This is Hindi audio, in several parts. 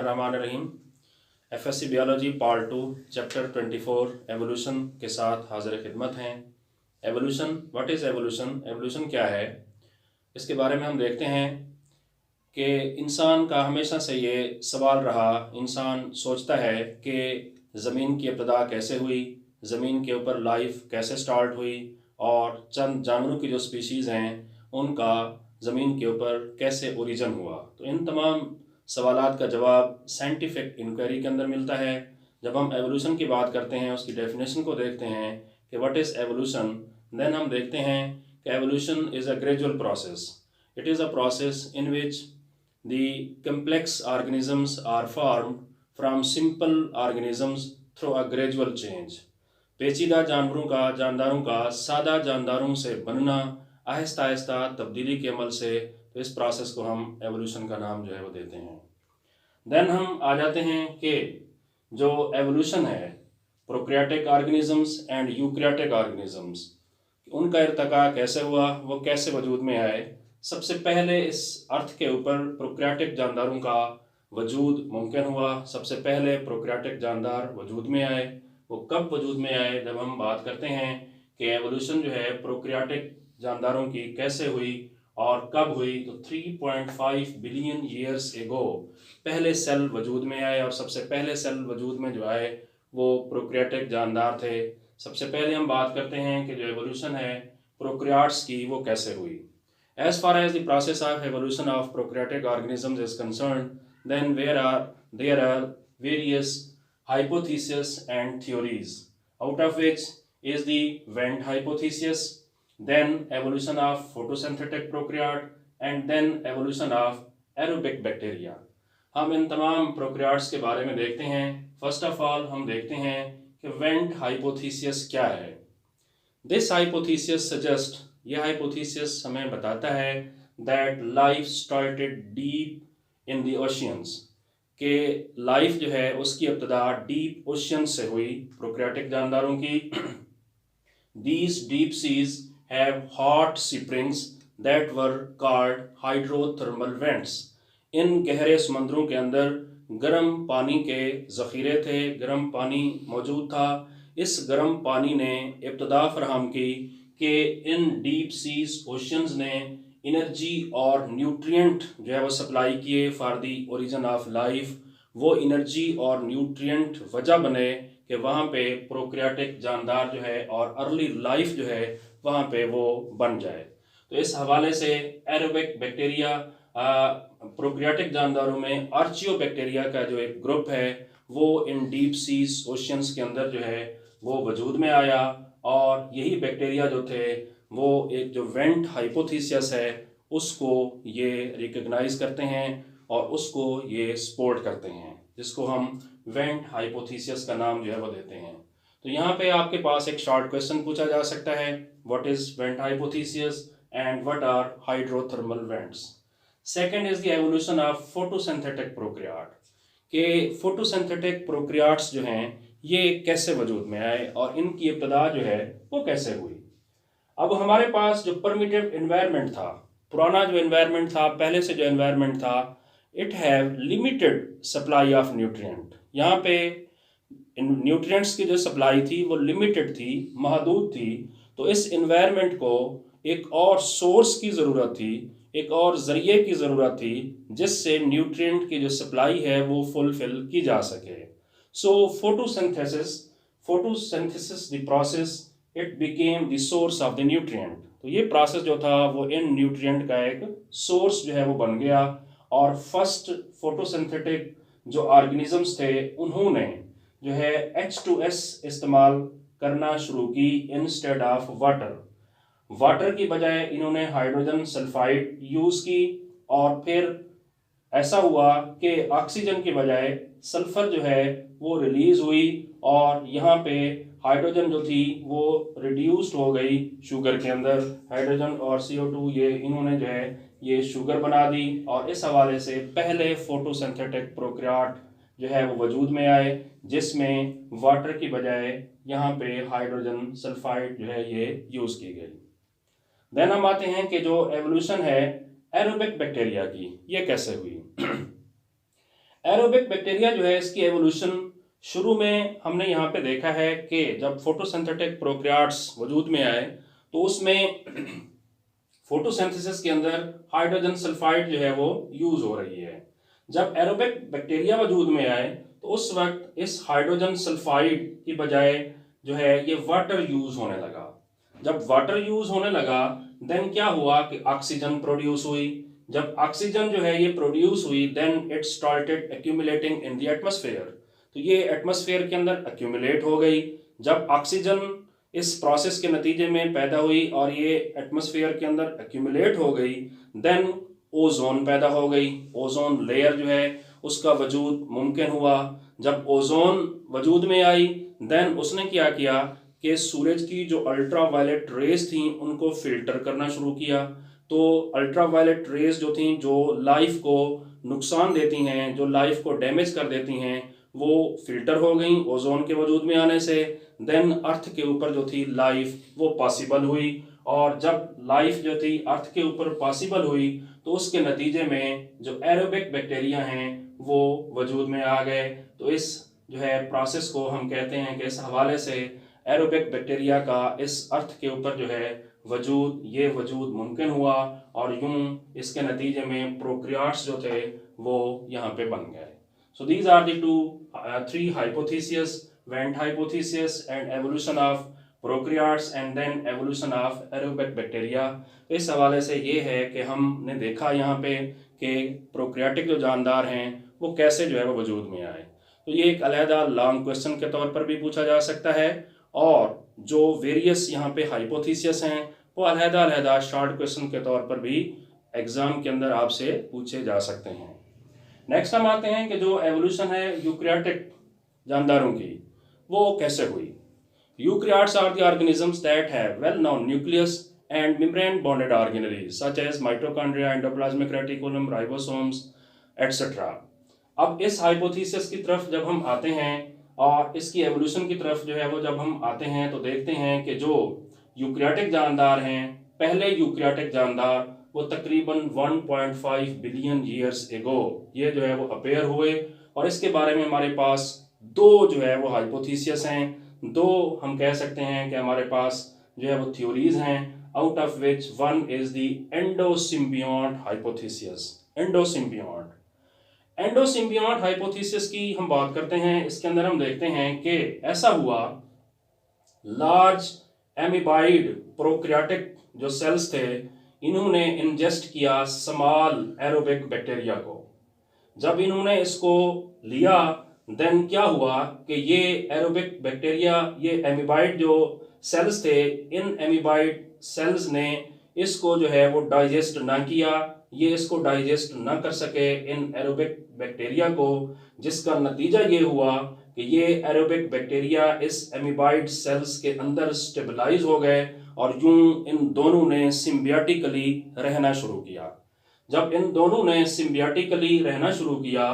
बिस्मिल्लाहिर्रहमानिर्रहीम। FSc biology part 2 chapter 24 evolution के साथ हाजिर खिदमत हैं। Evolution, what is evolution, evolution क्या है, इसके बारे में हम देखते हैं कि इंसान का हमेशा से ये सवाल रहा। इंसान सोचता है कि ज़मीन की इब्तिदा कैसे हुई, ज़मीन के ऊपर लाइफ कैसे स्टार्ट हुई और चंद जानवरों की जो स्पीशीज़ हैं उनका ज़मीन के ऊपर कैसे ओरिजिन हुआ। तो इन तमाम सवालात का जवाब साइंटिफिक इंक्वायरी के अंदर मिलता है। जब हम एवोल्यूशन की बात करते हैं, उसकी डेफिनेशन को देखते हैं कि व्हाट इज़ एवोल्यूशन, देन हम देखते हैं कि evolution is a gradual process. It is a process in which the complex organisms are formed from simple organisms through a gradual change। पेचीदा जानदारों का सादा जानदारों से बनना आहिस्ता आहिस्ता तब्दीली के अमल से, तो इस प्रोसेस को हम एवोल्यूशन का नाम जो है वो देते हैं। देन हम आ जाते हैं कि जो एवोल्यूशन है prokaryotic organisms and eukaryotic organisms, उनका इर्तिका कैसे हुआ, वो कैसे वजूद में आए। सबसे पहले इस अर्थ के ऊपर प्रोकैरियोटिक जानदारों का वजूद मुमकिन हुआ। सबसे पहले प्रोकैरियोटिक जानदार वजूद में आए। वो कब वजूद में आए, जब हम बात करते हैं कि एवोल्यूशन जो है प्रोकैरियोटिक जानदारों की कैसे हुई और कब हुई, तो 3.5 बिलियन ईयर्स एगो पहले सेल वजूद में आए। और सबसे पहले सेल वजूद में जो आए वो प्रोकैरियोटिक जानदार थे। सबसे पहले हम बात करते हैं कि जो एवोल्यूशन है प्रोकैरियोट्स की वो कैसे हुई। As far as the process of evolution of prokaryotic organisms is concerned, then there are various hypotheses and theories, out of which is the Venn hypothesis, then evolution of photosynthetic prokaryote, and then evolution of aerobic bacteria। हम इन तमाम प्रोकैरियोट्स के बारे में देखते हैं। फर्स्ट ऑफ ऑल हम देखते हैं कि वेंट हाइपोथेसिस क्या है। दिस हाइपोथेसिस सजेस्ट, यह हाइपोथेसिस हमें बताता है that life started deep in the oceans, के लाइफ जो है उसकी इब्तिदा डीप ओशियन से हुई प्रोकैरियोटिक जानदारों की। These deep seas have hot springs that were called hydrothermal vents. इन गहरे समंदरों के अंदर गर्म पानी के ज़ख़ीरे थे, गर्म पानी मौजूद था। इस गर्म पानी ने इब्तिदा फराहम की कि इन डीप सीज ओशंस ने एनर्जी और न्यूट्रिएंट जो है वो सप्लाई किए for the origin of life. वो एनर्जी और न्यूट्रिएंट वजह बने कि वहाँ पे प्रोकैरियोटिक जानदार जो है और अर्ली लाइफ जो है वहाँ पे वो बन जाए। तो इस हवाले से एरोबिक बैक्टीरिया, प्रोकैरियोटिक जानदारों में आर्चियोबैक्टीरिया का जो एक ग्रुप है वो इन डीप सीज ओशंस के अंदर जो है वो वजूद में आया। और यही बैक्टीरिया जो थे वो एक जो वेंट हाइपोथेसिस है उसको ये रिकग्नाइज करते हैं और उसको ये सपोर्ट करते हैं, जिसको हम वेंट हाइपोथेसिस का नाम जो है वो देते हैं। तो यहाँ पे आपके पास एक शॉर्ट क्वेश्चन पूछा जा सकता है, what is vent hypothesis and what are hydrothermal vents. Second is the evolution of photosynthetic prokaryote, के फोटोसिंथेटिक प्रोकैरियोट्स जो हैं ये कैसे वजूद में आए और इनकी इब्तिदा जो है वो कैसे हुई। अब हमारे पास जो परमिटिव एनवायरनमेंट था, पुराना जो एनवायरनमेंट था, पहले से जो एनवायरनमेंट था, it have limited supply of nutrient. यहाँ पे न्यूट्रिएंट्स की जो सप्लाई थी वो लिमिटेड थी, महदूद थी। तो इस एनवायरनमेंट को एक और सोर्स की ज़रूरत थी, एक और ज़रिए की ज़रूरत थी जिससे न्यूट्रिएंट की जो सप्लाई है वो फुलफिल की जा सके। So photosynthesis the process, it became the source of the nutrient। तो ये प्रोसेस जो था वो इन न्यूट्रिएंट का एक सोर्स जो है वो बन गया। और फर्स्ट फोटोसिंथेटिक जो ऑर्गेनिजम्स थे उन्होंने जो है H2S इस्तेमाल करना शुरू की इंस्टेड ऑफ वाटर की बजाय इन्होंने हाइड्रोजन सल्फाइड यूज़ की। और फिर ऐसा हुआ कि ऑक्सीजन की बजाय सल्फर जो है वो रिलीज हुई और यहाँ पे हाइड्रोजन जो थी वो रिड्यूस्ड हो गई शुगर के अंदर। हाइड्रोजन और CO2 ये इन्होंने जो है ये शुगर बना दी और इस हवाले से पहले फोटोसिंथेटिक प्रोकैरियोट जो है वो वजूद में आए, जिसमें वाटर की बजाय यहाँ पे हाइड्रोजन सल्फाइड जो है ये यूज़ की गई। देन हम आते हैं कि जो एवोल्यूशन है एरोबिक बैक्टीरिया की, ये कैसे हुई। एरोबिक बैक्टीरिया जो है इसकी एवोल्यूशन शुरू में हमने यहाँ पे देखा है कि जब फोटोसिंथेटिक प्रोकैरियोट्स वजूद में आए तो उसमें फोटोसिंथेसिस के अंदर हाइड्रोजन सल्फाइड जो है वो यूज हो रही है। जब एरोबिक बैक्टीरिया वजूद में आए तो उस वक्त इस हाइड्रोजन सल्फाइड की बजाय जो है ये वाटर यूज होने लगा। जब वाटर यूज होने लगा देन क्या हुआ कि ऑक्सीजन प्रोड्यूस हुई। जब ऑक्सीजन जो है ये प्रोड्यूस हुई then it started accumulating in the atmosphere, तो ये एटमॉस्फेयर के अंदर एक्यूमुलेट हो गई। जब ऑक्सीजन इस प्रोसेस के नतीजे में पैदा हुई और ये एटमॉस्फेयर के अंदर एक्यूमुलेट हो गई देन ओजोन पैदा हो गई। ओजोन लेयर जो है उसका वजूद मुमकिन हुआ। जब ओजोन वजूद में आई देन उसने क्या किया कि सूरज की जो अल्ट्रा वायलेट रेज थी उनको फिल्टर करना शुरू किया। तो अल्ट्रा वायलेट रेज जो थी जो लाइफ को नुकसान देती हैं, जो लाइफ को डैमेज कर देती हैं, वो फिल्टर हो गई ओजोन के वजूद में आने से। देन अर्थ के ऊपर जो थी लाइफ वो पॉसिबल हुई, और जब लाइफ जो थी अर्थ के ऊपर पॉसिबल हुई तो उसके नतीजे में जो एरोबिक बैक्टीरिया हैं वो वजूद में आ गए। तो इस जो है प्रोसेस को हम कहते हैं कि इस हवाले से एरोबिक बैक्टीरिया का इस अर्थ के ऊपर जो है वजूद मुमकिन हुआ, और यूं इसके नतीजे में प्रोकैरियोट्स जो थे वो यहाँ पे बन गए। So these are the three hypothesis, vent hypothesis and evolution of prokaryotes and then evolution of aerobic bacteria. इस हवाले से ये है कि हमने देखा यहाँ पे कि प्रोकैरियोटिक जो जानदार हैं वो कैसे जो है वो वजूद में आए। तो ये एक अलहदा लॉन्ग क्वेश्चन के तौर पर भी पूछा जा सकता है, और जो वेरियस यहाँ पे हाइपोथेसिस हैं वो अलहदा अलहदा शॉर्ट क्वेश्चन के तौर पर भी एग्जाम के अंदर आपसे पूछे जा सकते हैं। नेक्स्ट हम आते हैं कि जो एवोल्यूशन है यूकैरियोटिक जानदारों की वो कैसे हुई। Eukaryotes are the organisms that have well known nucleus and membrane bonded organelles such as mitochondria, endoplasmic reticulum, ribosomes etcetera. अब इस हाइपोथेसिस की तरफ जब हम आते हैं और इसकी एवोल्यूशन की तरफ जो है वो जब हम आते हैं तो देखते हैं कि जो यूकैरियोटिक जानदार हैं, पहले यूकैरियोटिक जानदार वो तकरीबन 1.5 बिलियन ईयर्स एगो ये जो है वो अपेयर हुए, और इसके बारे में हमारे पास दो जो है वो हाइपोथेसिस हैं। दो हम कह सकते हैं कि हमारे पास जो है वो थ्योरीज हैं, out of which one is the endosymbiont hypothesis. Endosymbiont hypothesis की हम बात करते हैं। इसके अंदर हम देखते हैं कि ऐसा हुआ लार्ज एमीबाइड प्रोकैरियोटिक जो सेल्स थे इन्होंने इंजेस्ट किया स्मॉल एरोबिक बैक्टीरिया को। जब इन्होंने इसको लिया देन क्या हुआ कि ये एरोबिक बैक्टीरिया, ये एमीबाइड जो सेल्स थे, इन एमीबाइड सेल्स ने इसको जो है वो डाइजेस्ट ना किया, ये इसको डाइजेस्ट ना कर सके इन एरोबिक बैक्टीरिया को, जिसका नतीजा ये हुआ कि ये एरोबिक बैक्टीरिया इस एमीबाइड सेल्स के अंदर स्टेबलाइज हो गए, और यूं इन दोनों ने सिम्बियोटिकली रहना शुरू किया। जब इन दोनों ने सिम्बियोटिकली रहना शुरू किया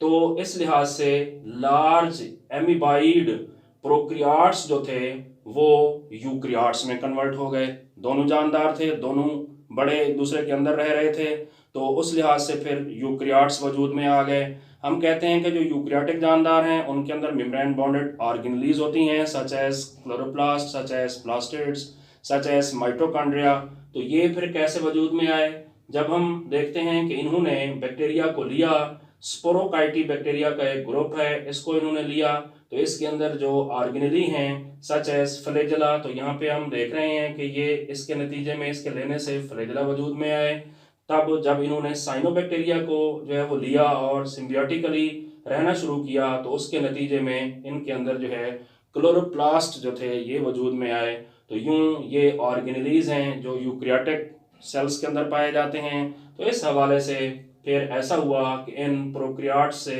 तो इस लिहाज से लार्ज एमीबाइड प्रोकैरियोट्स जो थे वो यूकैरियोट्स में कन्वर्ट हो गए। दोनों जानदार थे, दोनों बड़े एक दूसरे के अंदर रह रहे थे, तो उस लिहाज से फिर यूकैरियोट्स वजूद में आ गए। हम कहते हैं कि जो यूकैरियोटिक जानदार हैं उनके अंदर मेम्ब्रेन बॉन्डेड ऑर्गेनेलीज होती हैं such as chloroplast, such as plastids, such as mitochondria. तो ये फिर कैसे वजूद में आए? जब हम देखते हैं कि इन्होंने बैक्टीरिया को लिया, स्पोरोकाइटी बैक्टीरिया का एक ग्रुप है, इसको इन्होंने लिया, तो इसके अंदर जो ऑर्गेनेली हैं सच एज फ्लैजेला, तो यहाँ पे हम देख रहे हैं कि ये इसके नतीजे में इसके लेने से फ्लैजेला वजूद में आए। तब जब इन्होंने साइनोबैक्टीरिया को जो है वो लिया और सिम्बियोटिकली रहना शुरू किया तो उसके नतीजे में इनके अंदर जो है क्लोरोप्लास्ट जो थे ये वजूद में आए। तो यूं ये ऑर्गेनेलीज हैं जो यूकैरियोटिक सेल्स के अंदर पाए जाते हैं। तो इस हवाले से फिर ऐसा हुआ कि इन प्रोकैरियोट्स से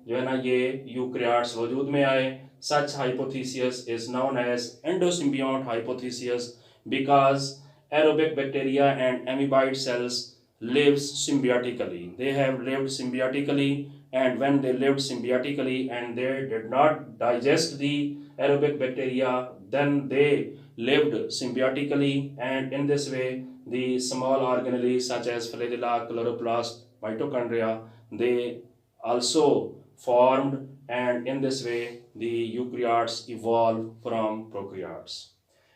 जो है ना ये यूकैरियोट्स वजूद में आए। Such hypothesis is known as endosymbiont hypothesis because aerobic bacteria and amoeboid cells lives symbiotically. They have lived symbiotically, and when they lived symbiotically and they did not digest the aerobic bacteria, then they lived symbiotically, and in this way the small organelles such as flagella, chloroplast, mitochondria, they also formed, and in this way the eukaryotes evolved from prokaryotes.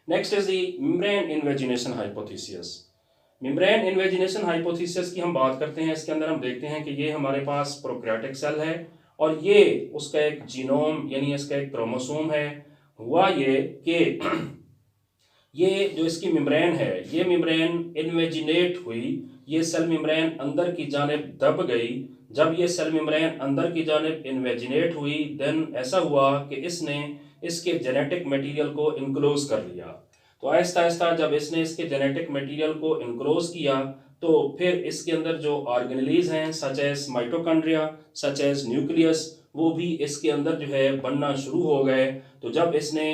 Next is the membrane invagination hypothesis. Membrane invagination hypothesis की हम बात करते हैं। इसके अंदर हम देखते हैं कि ये हमारे पास प्रोकैरियोटिक सेल है और ये उसका एक जीनोम यानी इसका एक क्रोमोसोम है। हुआ ये कि ये जो इसकी मेम्ब्रेन है, ये मेम्ब्रेन इन्वेजिनेट हुई, ये सेल मेम्ब्रेन अंदर की जानिब दब गई। जब ये सेल मेम्ब्रेन अंदर की जानिब इन्वेजिनेट हुई, देन ऐसा हुआ कि इसने इसके जेनेटिक मटेरियल को इनक्लोज कर लिया। तो आहिस्ता आहिस्ता जब इसने इसके जेनेटिक मटेरियल को इनक्लोज किया तो फिर इसके अंदर जो ऑर्गेनेलीज हैं such as mitochondria, such as nucleus, वो भी इसके अंदर जो है बनना शुरू हो गए। तो जब इसने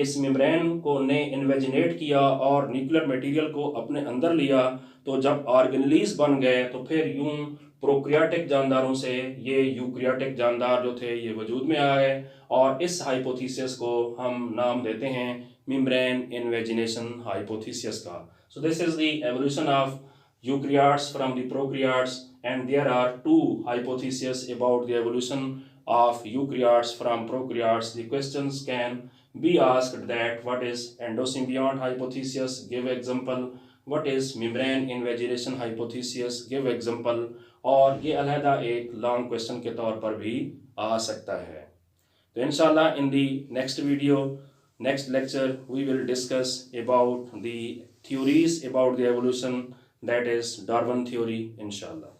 इस मेम्ब्रेन को ने इन्वेजिनेट किया और न्यूक्लियर मटेरियल को अपने अंदर लिया, तो जब ऑर्गेनेलीज बन गए तो फिर यूं प्रोकैरियोटिक जानदारों से ये यूकैरियोटिक जानदार जो थे ये वजूद में आ गए और इस हाइपोथेसिस को हम नाम देते हैं membrane invagination hypothesis का। So this is the evolution of eukaryotes from the prokaryotes, and there are two hypotheses about the evolution of eukaryotes from prokaryotes. The questions can be asked that what is endosymbiont hypothesis, give example, what is membrane invagination hypothesis, give example, और ये अलहदा एक लॉन्ग क्वेश्चन के तौर पर भी आ सकता है। तो इंशाल्लाह in the next video, next lecture, we will discuss about the theories about the evolution, that is Darwin theory, inshallah.